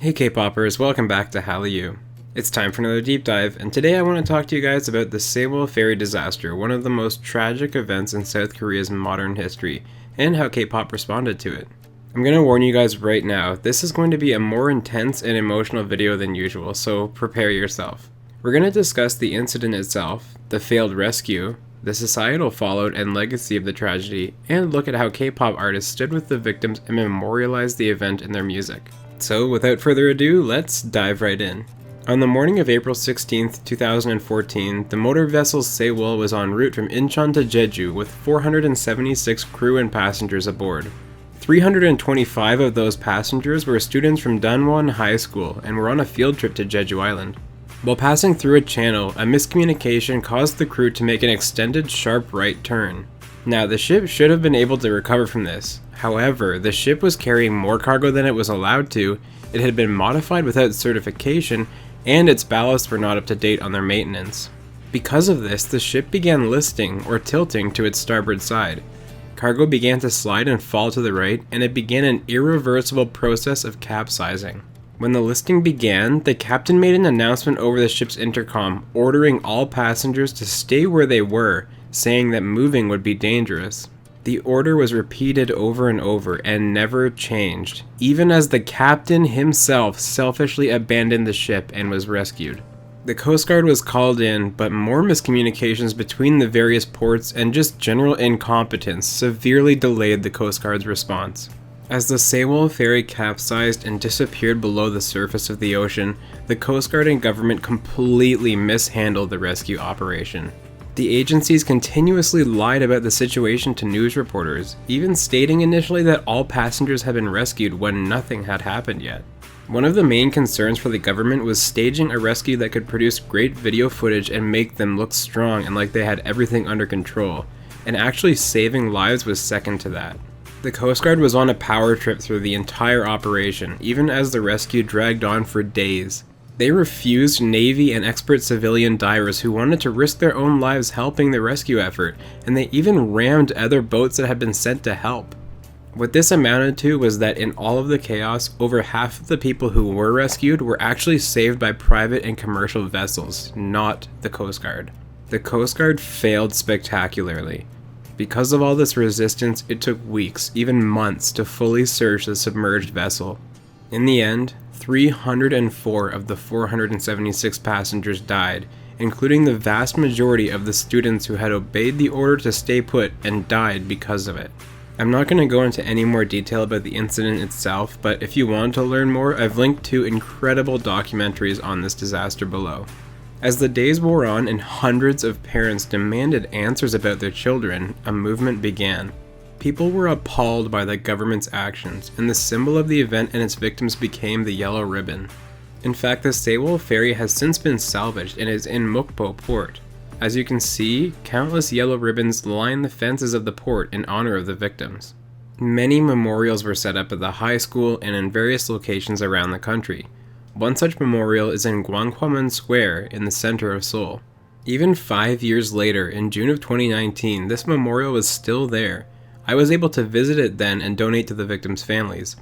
Hey K-popers, welcome back to Hallyu. It's time for another deep dive, and today I want to talk to you guys about the Sewol Ferry disaster, one of the most tragic events in South Korea's modern history, and how K-pop responded to it. I'm going to warn you guys right now, this is going to be a more intense and emotional video than usual, so prepare yourself. We're going to discuss the incident itself, the failed rescue, the societal fallout and legacy of the tragedy, and look at how K-pop artists stood with the victims and memorialized the event in their music. So without further ado, let's dive right in. On the morning of April 16th, 2014, the motor vessel Sewol was en route from Incheon to Jeju with 476 crew and passengers aboard. 325 of those passengers were students from Danwon High School and were on a field trip to Jeju Island. While passing through a channel, a miscommunication caused the crew to make an extended sharp right turn. Now, the ship should have been able to recover from this. However, the ship was carrying more cargo than it was allowed to, it had been modified without certification, and its ballasts were not up to date on their maintenance. Because of this, the ship began listing or tilting to its starboard side. Cargo began to slide and fall to the right, and it began an irreversible process of capsizing. When the listing began, the captain made an announcement over the ship's intercom, ordering all passengers to stay where they were, saying that moving would be dangerous. The order was repeated over and over and never changed, even as the captain himself selfishly abandoned the ship and was rescued. The Coast Guard was called in, but more miscommunications between the various ports and just general incompetence severely delayed the Coast Guard's response. As the Sewol Ferry capsized and disappeared below the surface of the ocean, the Coast Guard and government completely mishandled the rescue operation. The agencies continuously lied about the situation to news reporters, even stating initially that all passengers had been rescued when nothing had happened yet. One of the main concerns for the government was staging a rescue that could produce great video footage and make them look strong and like they had everything under control, and actually saving lives was second to that. The Coast Guard was on a power trip through the entire operation, even as the rescue dragged on for days. They refused Navy and expert civilian divers who wanted to risk their own lives helping the rescue effort, and they even rammed other boats that had been sent to help. What this amounted to was that in all of the chaos, over half of the people who were rescued were actually saved by private and commercial vessels, not the Coast Guard. The Coast Guard failed spectacularly. Because of all this resistance, it took weeks, even months, to fully search the submerged vessel. In the end, 304 of the 476 passengers died, including the vast majority of the students who had obeyed the order to stay put and died because of it. I'm not going to go into any more detail about the incident itself, but if you want to learn more, I've linked 2 incredible documentaries on this disaster below. As the days wore on and hundreds of parents demanded answers about their children, a movement began. People were appalled by the government's actions, and the symbol of the event and its victims became the yellow ribbon. In fact, the Sewol Ferry has since been salvaged and is in Mokpo port. As you can see, countless yellow ribbons line the fences of the port in honor of the victims. Many memorials were set up at the high school and in various locations around the country. One such memorial is in Gwanghwamun Square in the center of Seoul. Even 5 years later, in June of 2019, this memorial was still there. I was able to visit it then and donate to the victims' families.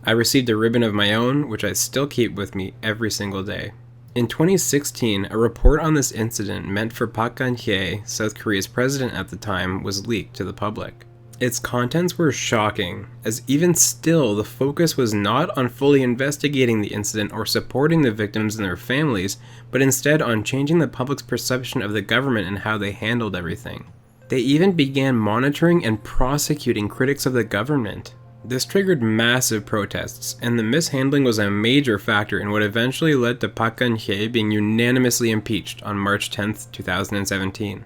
I received a ribbon of my own, which I still keep with me every single day. In 2016, a report on this incident meant for Park Geun-hye, South Korea's president at the time, was leaked to the public. Its contents were shocking, as even still the focus was not on fully investigating the incident or supporting the victims and their families, but instead on changing the public's perception of the government and how they handled everything. They even began monitoring and prosecuting critics of the government. This triggered massive protests, and the mishandling was a major factor in what eventually led to Park Geun-hye being unanimously impeached on March 10, 2017.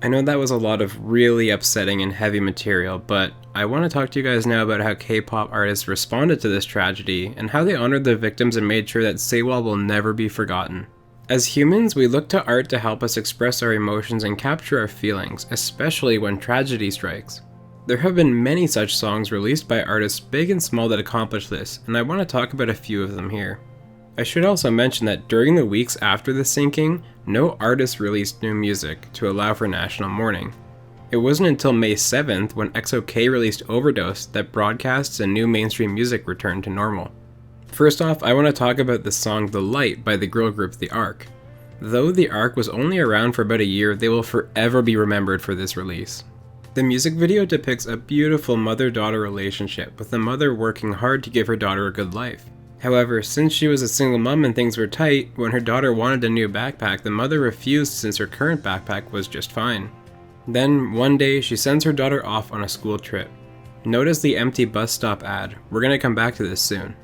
I know that was a lot of really upsetting and heavy material, but I want to talk to you guys now about how K-pop artists responded to this tragedy and how they honored the victims and made sure that Sewol will never be forgotten. As humans, we look to art to help us express our emotions and capture our feelings, especially when tragedy strikes. There have been many such songs released by artists big and small that accomplish this, and I want to talk about a few of them here. I should also mention that during the weeks after the sinking, no artist released new music to allow for national mourning. It wasn't until May 7th, when XOK released Overdose, that broadcasts and new mainstream music returned to normal. First off, I want to talk about the song The Light by the girl group The Ark. Though The Ark was only around for about a year, they will forever be remembered for this release. The music video depicts a beautiful mother-daughter relationship, with the mother working hard to give her daughter a good life. However, since she was a single mom and things were tight, when her daughter wanted a new backpack, the mother refused since her current backpack was just fine. Then, one day, she sends her daughter off on a school trip. Notice the empty bus stop ad. We're gonna come back to this soon.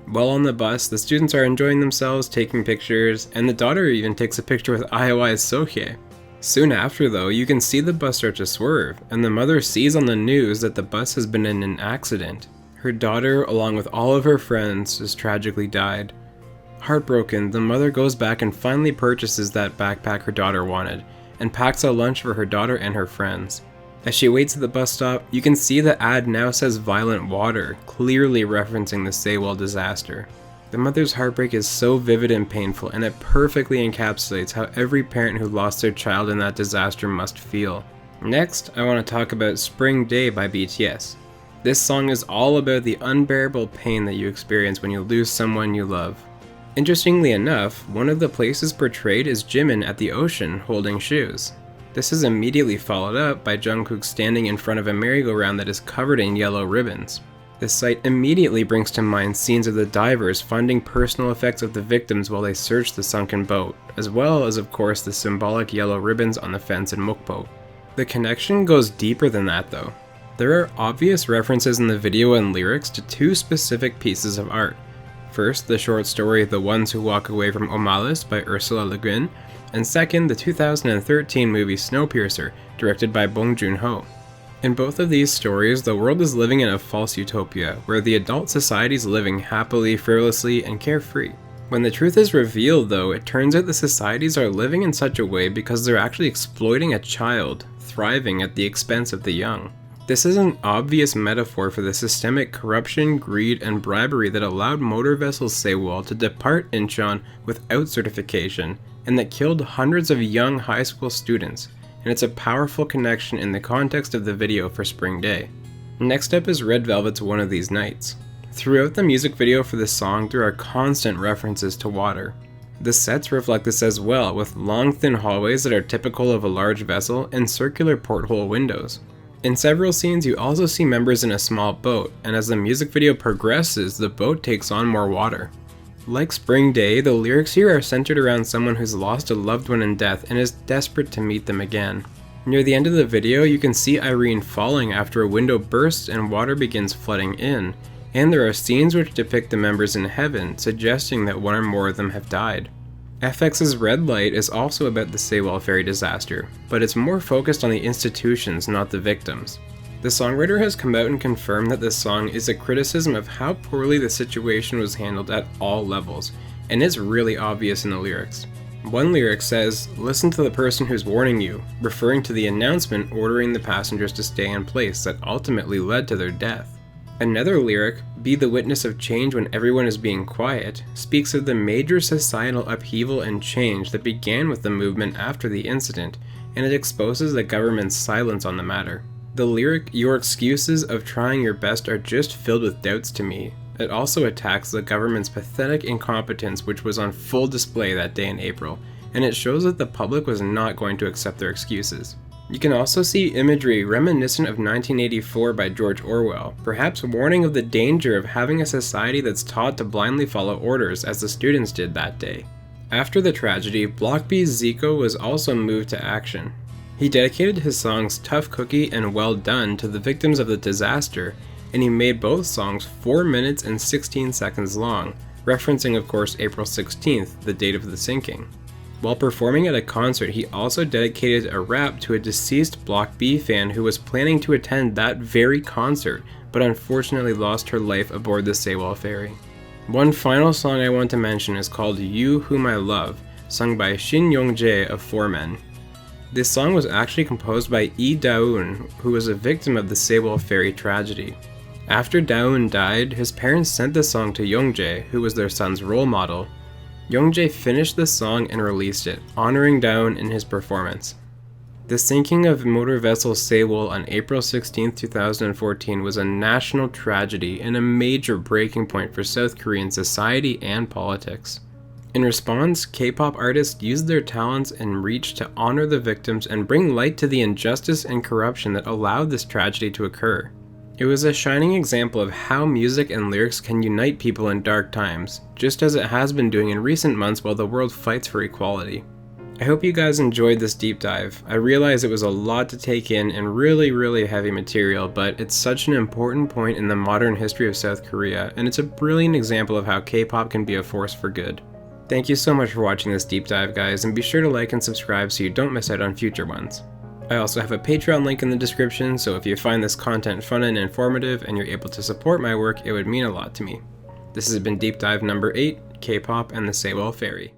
While on the bus, the students are enjoying themselves, taking pictures, and the daughter even takes a picture with IOI's Sohye. Soon after though, you can see the bus start to swerve, and the mother sees on the news that the bus has been in an accident. Her daughter, along with all of her friends, has tragically died. Heartbroken, the mother goes back and finally purchases that backpack her daughter wanted, and packs a lunch for her daughter and her friends. As she waits at the bus stop, you can see the ad now says violent water, clearly referencing the Sewol disaster. The mother's heartbreak is so vivid and painful, and it perfectly encapsulates how every parent who lost their child in that disaster must feel. Next, I want to talk about Spring Day by BTS. This song is all about the unbearable pain that you experience when you lose someone you love. Interestingly enough, one of the places portrayed is Jimin at the ocean holding shoes. This is immediately followed up by Jungkook standing in front of a merry-go-round that is covered in yellow ribbons. This sight immediately brings to mind scenes of the divers finding personal effects of the victims while they search the sunken boat, as well as of course the symbolic yellow ribbons on the fence in Mokpo. The connection goes deeper than that though. There are obvious references in the video and lyrics to two specific pieces of art. First, the short story The Ones Who Walk Away from Omalis by Ursula Le Guin, and second, the 2013 movie Snowpiercer, directed by Bong Joon-ho. In both of these stories, the world is living in a false utopia, where the adult society is living happily, frivolously, and carefree. When the truth is revealed though, it turns out the societies are living in such a way because they're actually exploiting a child, thriving at the expense of the young. This is an obvious metaphor for the systemic corruption, greed, and bribery that allowed motor vessel Sewol to depart Incheon without certification, and that killed hundreds of young high school students, and it's a powerful connection in the context of the video for Spring Day. Next up is Red Velvet's One of These Nights. Throughout the music video for this song, there are constant references to water. The sets reflect this as well, with long thin hallways that are typical of a large vessel and circular porthole windows. In several scenes you also see members in a small boat, and as the music video progresses, the boat takes on more water. Like Spring Day, the lyrics here are centered around someone who's lost a loved one in death and is desperate to meet them again. Near the end of the video, you can see Irene falling after a window bursts and water begins flooding in, and there are scenes which depict the members in heaven, suggesting that one or more of them have died. FX's Red Light is also about the Sewol Ferry disaster, but it's more focused on the institutions, not the victims. The songwriter has come out and confirmed that this song is a criticism of how poorly the situation was handled at all levels, and it's really obvious in the lyrics. One lyric says, "Listen to the person who's warning you," referring to the announcement ordering the passengers to stay in place that ultimately led to their death. Another lyric, "Be the witness of change when everyone is being quiet," speaks of the major societal upheaval and change that began with the movement after the incident, and it exposes the government's silence on the matter. The lyric, "Your excuses of trying your best are just filled with doubts to me." It also attacks the government's pathetic incompetence which was on full display that day in April, and it shows that the public was not going to accept their excuses. You can also see imagery reminiscent of 1984 by George Orwell, perhaps warning of the danger of having a society that's taught to blindly follow orders as the students did that day. After the tragedy, Block B's Zico was also moved to action. He dedicated his songs Tough Cookie and Well Done to the victims of the disaster, and he made both songs 4 minutes and 16 seconds long, referencing of course April 16th, the date of the sinking. While performing at a concert, he also dedicated a rap to a deceased Block B fan who was planning to attend that very concert, but unfortunately lost her life aboard the Sewol Ferry. One final song I want to mention is called You Whom I Love, sung by Shin Yong-jae of Four Men. This song was actually composed by Lee Da-eun, who was a victim of the Sewol Ferry tragedy. After Da-eun died, his parents sent the song to Yong-jae, who was their son's role model. Yong-jae finished the song and released it, honoring Da-eun in his performance. The sinking of motor vessel Sewol on April 16, 2014 was a national tragedy and a major breaking point for South Korean society and politics. In response, K-pop artists used their talents and reach to honor the victims and bring light to the injustice and corruption that allowed this tragedy to occur. It was a shining example of how music and lyrics can unite people in dark times, just as it has been doing in recent months while the world fights for equality. I hope you guys enjoyed this deep dive. I realize it was a lot to take in and really heavy material, but it's such an important point in the modern history of South Korea, and it's a brilliant example of how K-pop can be a force for good. Thank you so much for watching this deep dive, guys, and be sure to like and subscribe so you don't miss out on future ones. I also have a Patreon link in the description, so if you find this content fun and informative and you're able to support my work, it would mean a lot to me. This has been Deep Dive number 8, K-pop and the Sewol Ferry.